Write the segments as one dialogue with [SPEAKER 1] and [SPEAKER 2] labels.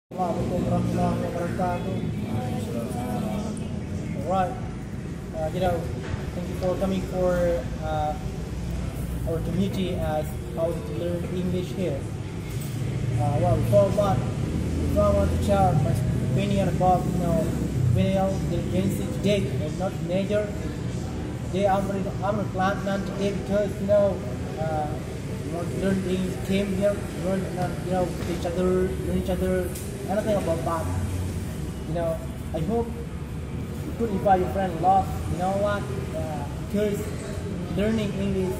[SPEAKER 1] Assalamualaikum warahmatullahi wabarakatuh. Alright, thank you for coming for our community as how to learn English here. Before I want to share my opinion about male intelligence today and not major. Today I'm glad today because we want to learn things, came here, learn each other, anything about that. I hope you could invite your friend a lot. You know what? Because learning English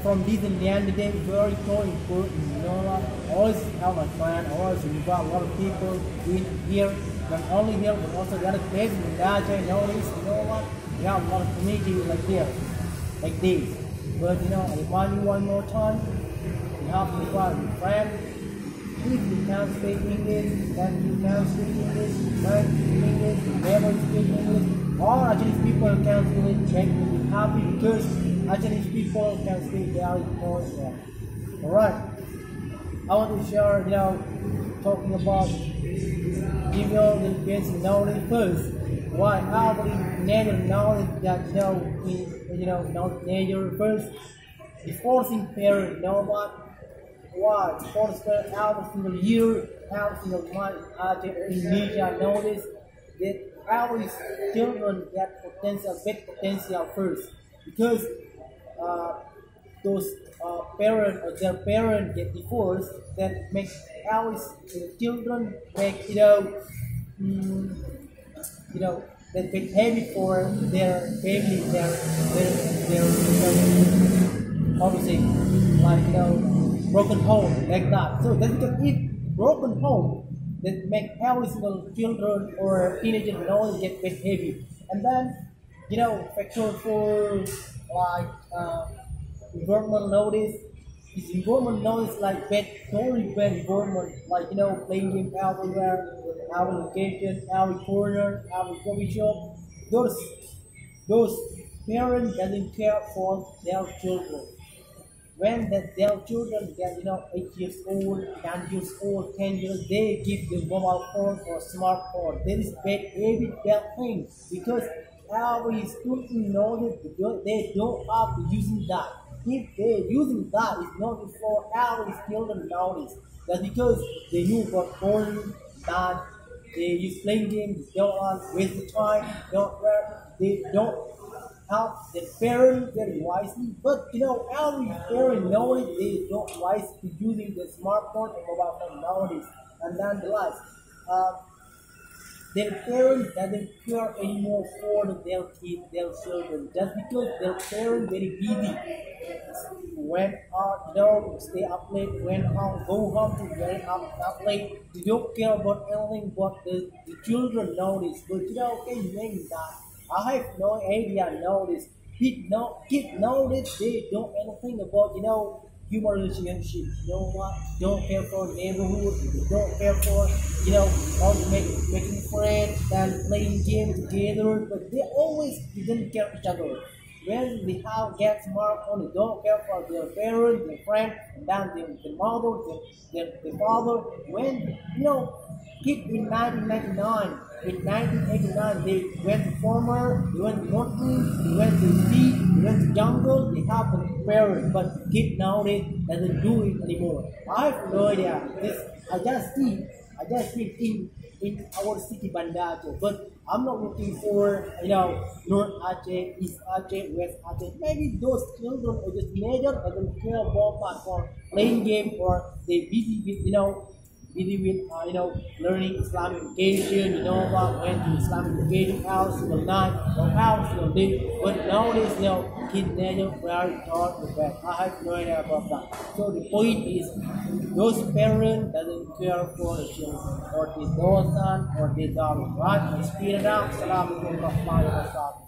[SPEAKER 1] from this and the end of the day is very important. You know what? I always have my friend, I always invite a lot of people in here, not only here but also the other places in Banda Aceh. Nowadays, you know what? We have a lot of community like here, like this. But I remind you one more time, you have to invite your friend. If you can't speak English, then you can speak English, learn English, never speak English. All Chinese people can speak English, make me happy because Chinese people can speak very well. Alright, I want to share, talking about female intelligence knowledge first. Why every nature knowledge that nature first. The forcing parent, what? Why? Forcing parent every single year, every single month, in media notice that every children get potential, big potential first. Because those parents or their parents get divorced, that makes every children make that get heavy for their family, their how to say, like broken home like that. So that's because if broken home, that make every single children or teenager get heavy. And then factor for like environmental notice. Is environment notice like very bad environment, like playing game everywhere, every location, every corner, every coffee shop. Those parents doesn't care for their children. When their children get 8 years old, 9 years old, 10 years, they give them mobile phone or smartphone. That is bad thing, because every student knows that they don't have to using that. If they're using that, it's not for every children nowadays. That's because they knew about phone, that they use playing games, they don't want to waste the time, they don't help their parents very wisely. But every parent nowadays, they don't wise to using the smartphone and mobile phone nowadays. And then the last, their parents doesn't care anymore for their kids, their children, just because their parents very busy. When stay up late, when go home to very up late, they don't care about anything but the children nowadays. But mean that I have no idea nowadays. Kids nowadays, they don't anything about human relationship. Don't care for neighborhood, don't care for how to making friends and playing games together, but they always didn't care each other. When they get smartphone, they don't care for their parents, their friends, and then their mother, their father. When kids in 1999, in 1989, they went to farmer, they went to mountain, they went to sea, they went to jungle, they have a parent, but kids nowadays doesn't do it anymore. I have no idea. I just see in our city Banda Aceh, but I'm not looking for North Aceh, East Aceh, West Aceh. Maybe those children are just major, doesn't care about that for playing game, or they busy with learning Islamic education, went to Islamic education house single night or house single day. But nowadays, kids never very taught the best. I have no idea about that. So the point is, those parents doesn't care for the children, or their son or their daughter. Right? I speed it out. Assalamualaikum warahmatullahi wabarakatuh.